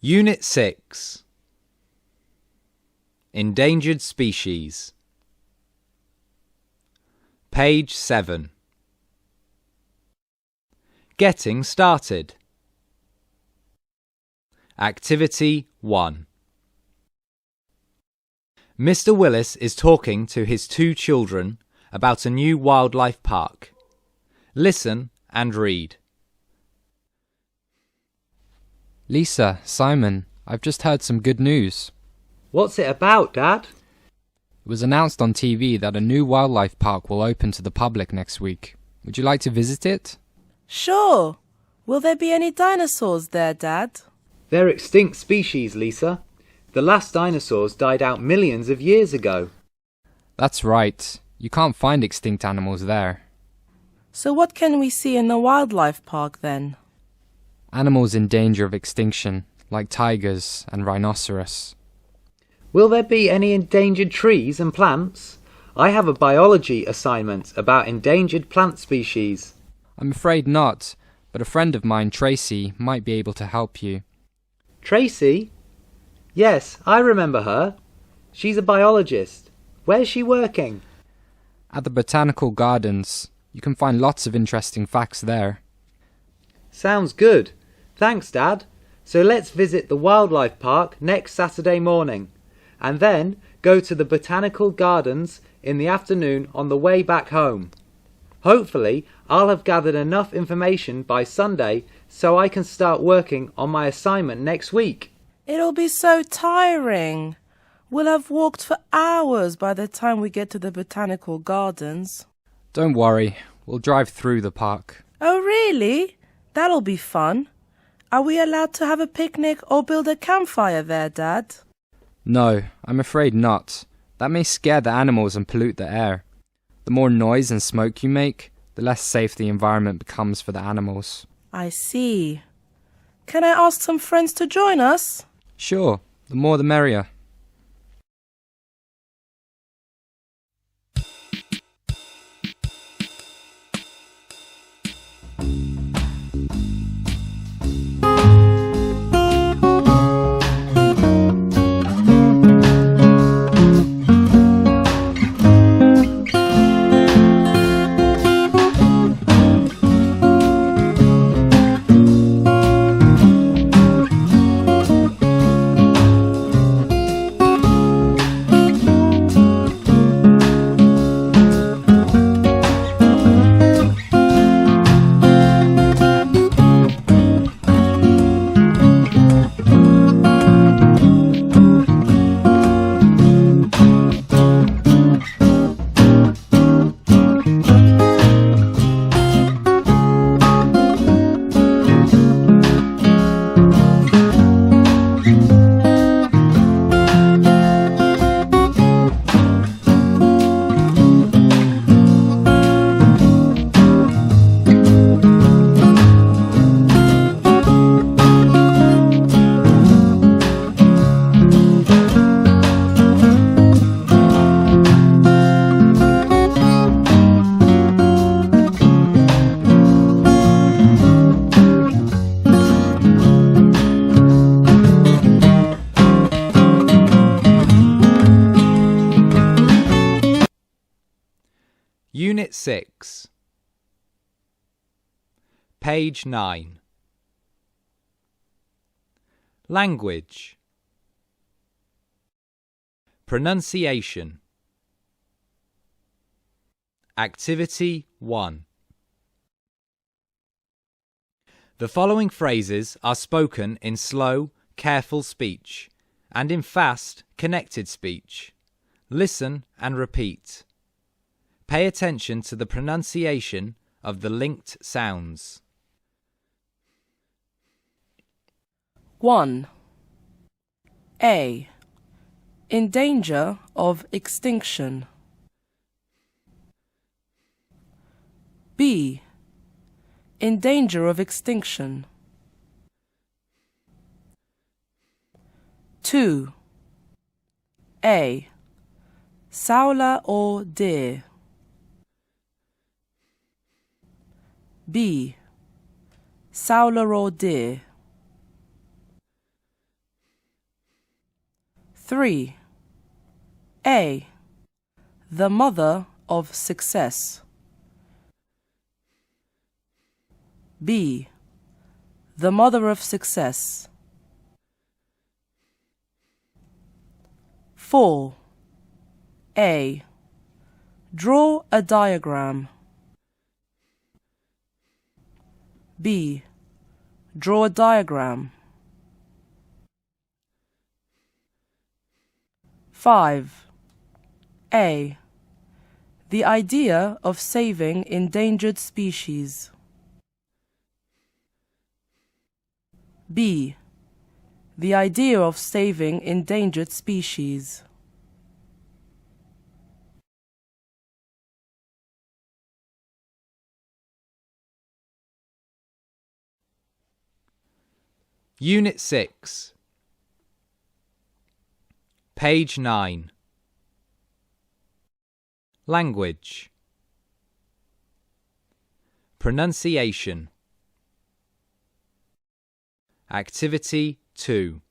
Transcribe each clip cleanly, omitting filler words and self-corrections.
Unit 6. Endangered Species. Page 7. Getting started. Activity 1. Mr. Willis is talking to his 2 children about a new wildlife park. Listen and read. Lisa, Simon, I've just heard some good news. What's it about, Dad? It was announced on TV that a new wildlife park will open to the public next week. Would you like to visit it? Sure. Will there be any dinosaurs there, Dad? They're extinct species, Lisa. The last dinosaurs died out millions of years ago. That's right. You can't find extinct animals there. So what can we see in the wildlife park then? Animals in danger of extinction, like tigers and rhinoceros. Will there be any endangered trees and plants? I have a biology assignment about endangered plant species. I'm afraid not, but a friend of mine, Tracy, might be able to help you. Tracy? Yes, I remember her. She's a biologist. Where's she working? At the Botanical Gardens. You can find lots of interesting facts there. Sounds good. Thanks, Dad. So let's visit the wildlife park next Saturday morning, and then go to the Botanical Gardens in the afternoon on the way back home. Hopefully, I'll have gathered enough information by Sunday so I can start working on my assignment next week. It'll be so tiring. We'll have walked for hours by the time we get to the Botanical Gardens. Don't worry, we'll drive through the park. Oh, really? That'll be fun. Are we allowed to have a picnic or build a campfire there, Dad? No, I'm afraid not. That may scare the animals and pollute the air. The more noise and smoke you make, the less safe the environment becomes for the animals. I see. Can I ask some friends to join us? Sure, the more the merrier. Unit 6. Page 9. Language. Pronunciation. Activity 1. The following phrases are spoken in slow, careful speech and in fast, connected speech. Listen and repeat. Pay attention to the pronunciation of the linked sounds. 1. A. In danger of extinction. B. In danger of extinction. 2. A. Sowler or deer. B. Sowler or deer. 3. A. The mother of success. B. The mother of success. 4. A. Draw a diagram. B. Draw a diagram. 5. A. The idea of saving endangered species. B. The idea of saving endangered species. Unit 6. Page 9. Language. Pronunciation. Activity 2.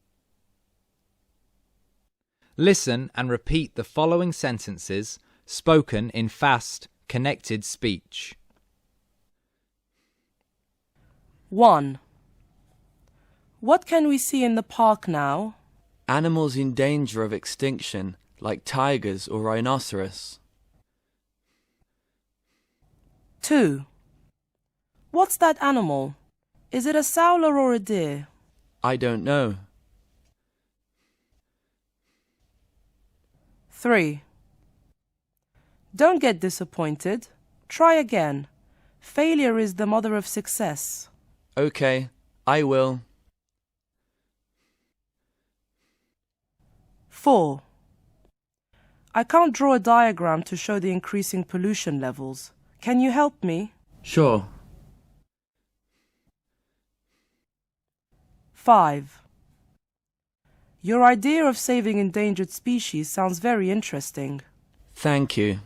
Listen and repeat the following sentences spoken in fast, connected speech. 1. What can we see in the park now? Animals in danger of extinction, like tigers or rhinoceros. 2. What's that animal? Is it a sowler or a deer? I don't know. 3. Don't get disappointed. Try again. Failure is the mother of success. Okay, I will. 4. I can't draw a diagram to show the increasing pollution levels. Can you help me? Sure. 5. Your idea of saving endangered species sounds very interesting. Thank you.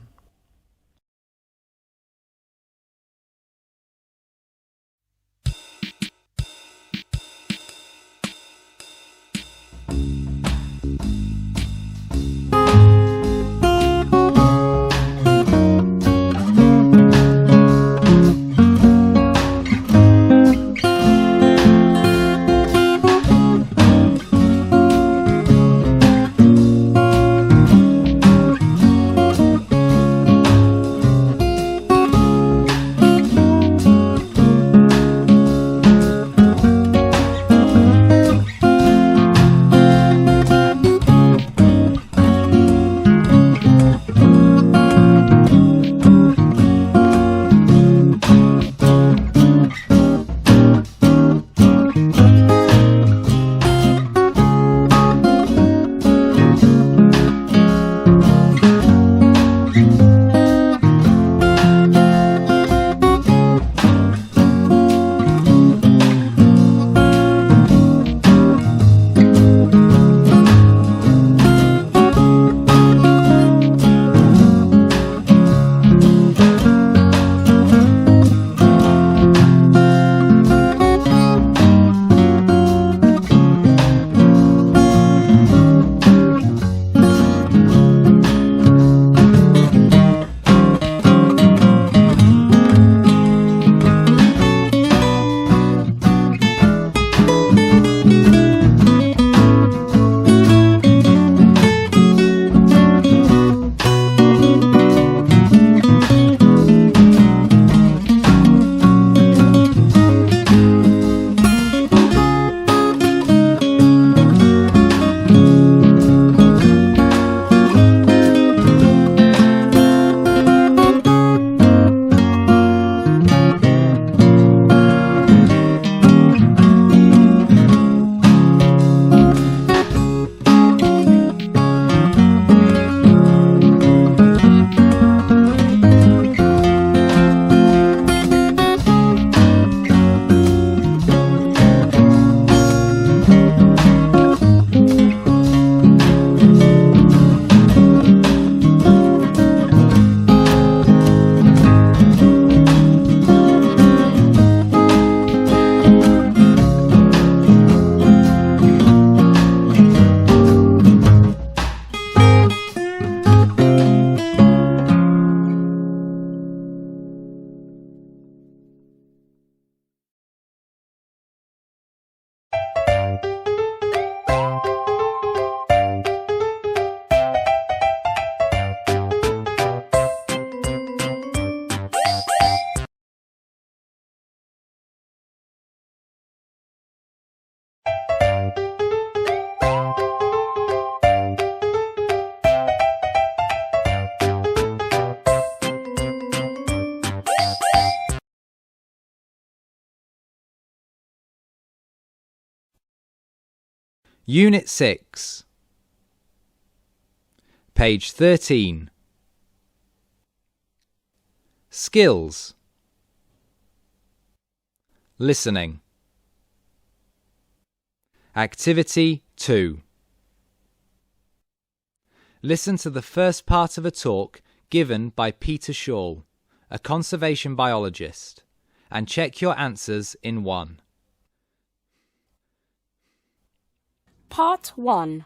Unit 6, page 13. Skills. Listening. Activity 2. Listen to the first part of a talk given by Peter Shaw, a conservation biologist, and check your answers in 1. Part 1.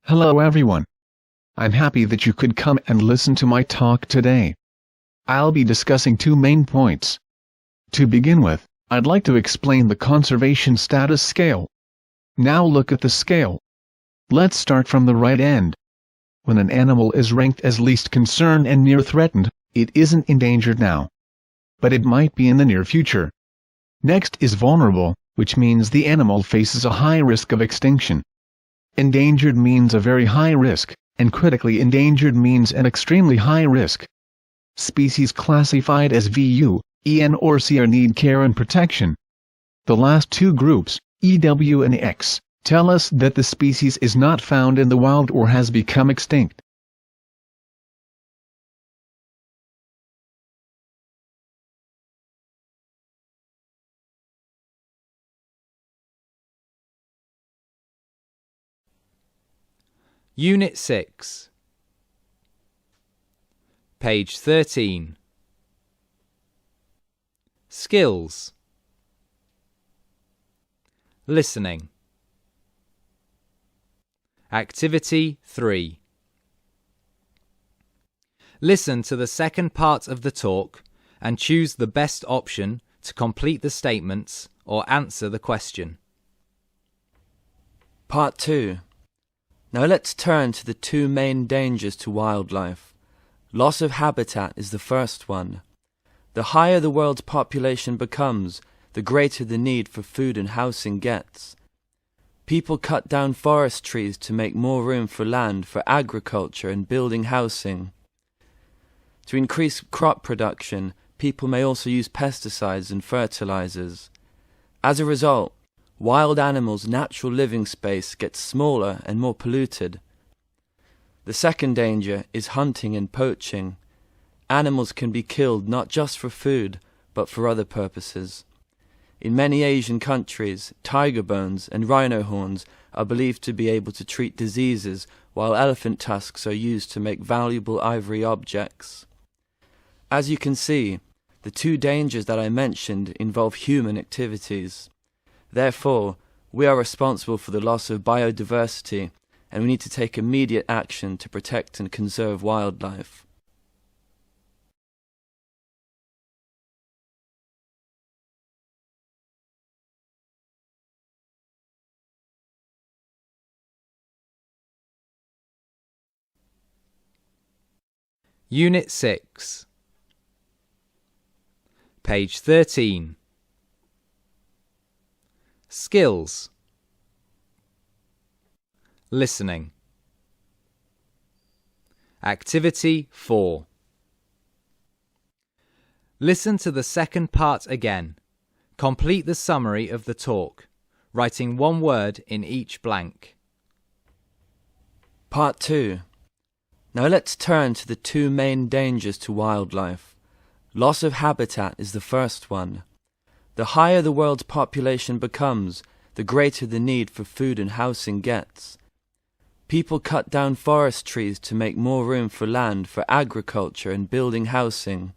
Hello everyone. I'm happy that you could come and listen to my talk today. I'll be discussing 2 main points. To begin with, I'd like to explain the conservation status scale. Now look at the scale. Let's start from the right end. When an animal is ranked as least concern and near threatened, it isn't endangered now. But it might be in the near future. Next is vulnerable, which means the animal faces a high risk of extinction. Endangered means a very high risk, and critically endangered means an extremely high risk. Species classified as VU, EN or CR need care and protection. The last 2 groups, EW and X, tell us that the species is not found in the wild or has become extinct. Unit 6, page 13. Skills. Listening. Activity 3. Listen to the second part of the talk and choose the best option to complete the statements or answer the question. Part 2. Now let's turn to the 2 main dangers to wildlife. Loss of habitat is the first one. The higher the world's population becomes, the greater the need for food and housing gets. People cut down forest trees to make more room for land for agriculture and building housing. To increase crop production, people may also use pesticides and fertilizers. As a result, wild animals' natural living space gets smaller and more polluted. The second danger is hunting and poaching. Animals can be killed not just for food, but for other purposes. In many Asian countries, tiger bones and rhino horns are believed to be able to treat diseases, while elephant tusks are used to make valuable ivory objects. As you can see, the 2 dangers that I mentioned involve human activities. Therefore, we are responsible for the loss of biodiversity, and we need to take immediate action to protect and conserve wildlife. Unit 6, page 13. Skills. Listening. Activity 4. Listen to the second part again. Complete the summary of the talk, writing 1 word in each blank. Part 2. Now let's turn to the 2 main dangers to wildlife. Loss of habitat is the first one. The higher the world's population becomes, the greater the need for food and housing gets. People cut down forest trees to make more room for land for agriculture and building housing.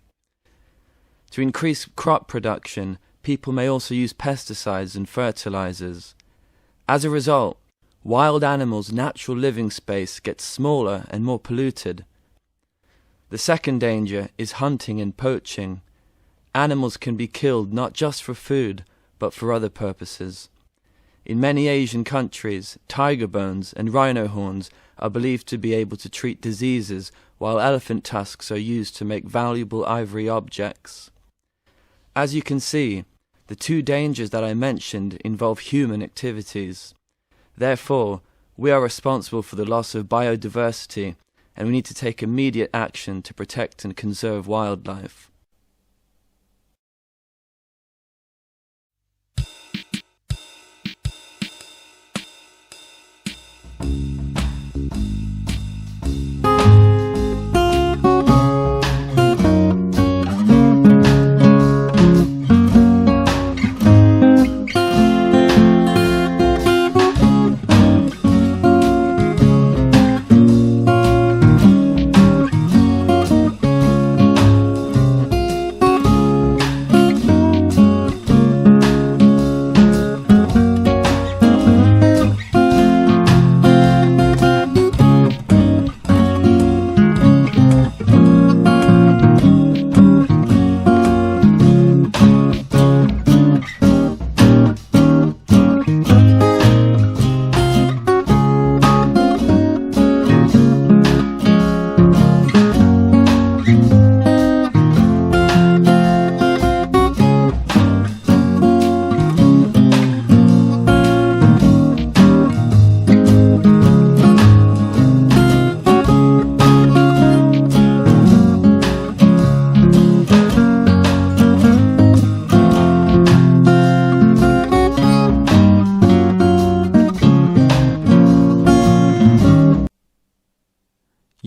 To increase crop production, people may also use pesticides and fertilizers. As a result, wild animals' natural living space gets smaller and more polluted. The second danger is hunting and poaching. Animals can be killed not just for food, but for other purposes. In many Asian countries, tiger bones and rhino horns are believed to be able to treat diseases, while elephant tusks are used to make valuable ivory objects. As you can see, the 2 dangers that I mentioned involve human activities. Therefore, we are responsible for the loss of biodiversity, and we need to take immediate action to protect and conserve wildlife.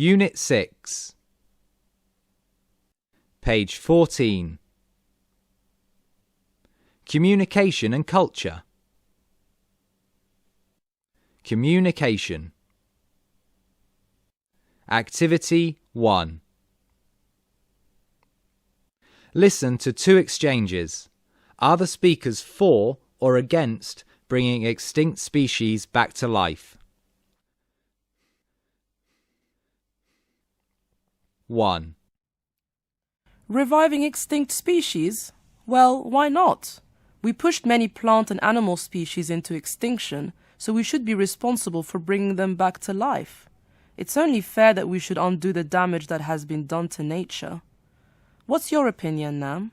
Unit 6. Page 14. Communication and culture. Communication. Activity 1. Listen to two exchanges. Are the speakers for or against bringing extinct species back to life? 1. Reviving extinct species? Well, why not? We pushed many plant and animal species into extinction, so we should be responsible for bringing them back to life. It's only fair that we should undo the damage that has been done to nature. What's your opinion, Nam?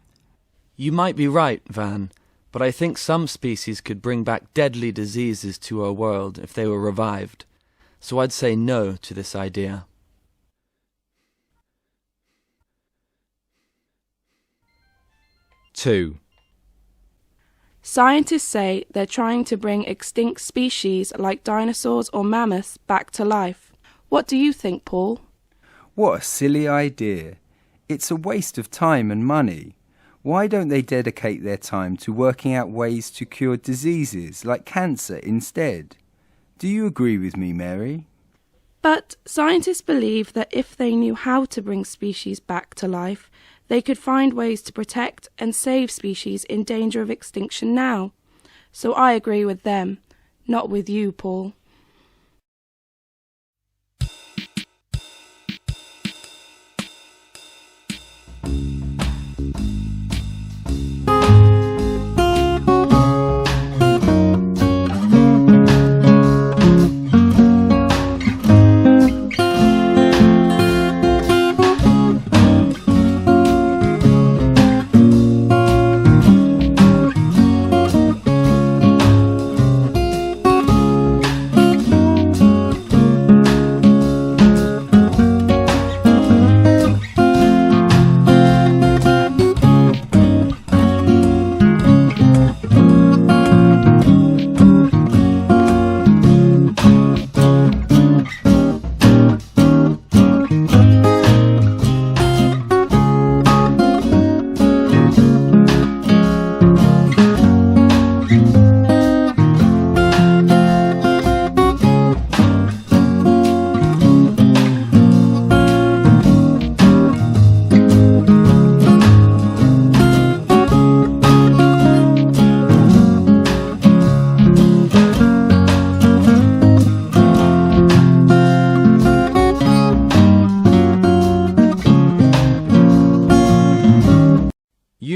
You might be right, Van, but I think some species could bring back deadly diseases to our world if they were revived, so I'd say no to this idea. 2. Scientists say they're trying to bring extinct species like dinosaurs or mammoths back to life. What do you think, Paul? What a silly idea. It's a waste of time and money. Why don't they dedicate their time to working out ways to cure diseases like cancer instead? Do you agree with me, Mary? But scientists believe that if they knew how to bring species back to life, they could find ways to protect and save species in danger of extinction now. So I agree with them, not with you, Paul.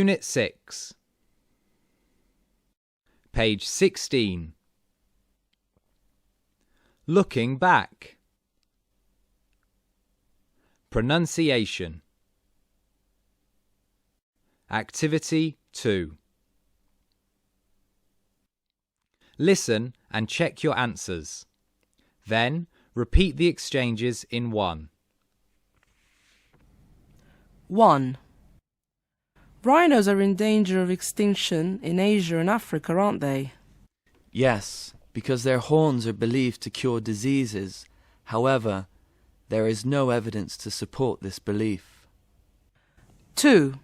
Unit 6. Page 16. Looking back. Pronunciation. Activity 2. Listen and check your answers. Then repeat the exchanges in one. 1. Rhinos are in danger of extinction in Asia and Africa, aren't they? Yes, because their horns are believed to cure diseases. However, there is no evidence to support this belief. 2.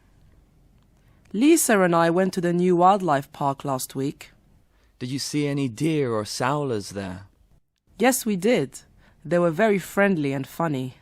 Lisa and I went to the new wildlife park last week. Did you see any deer or sowlers there? Yes, we did. They were very friendly and funny.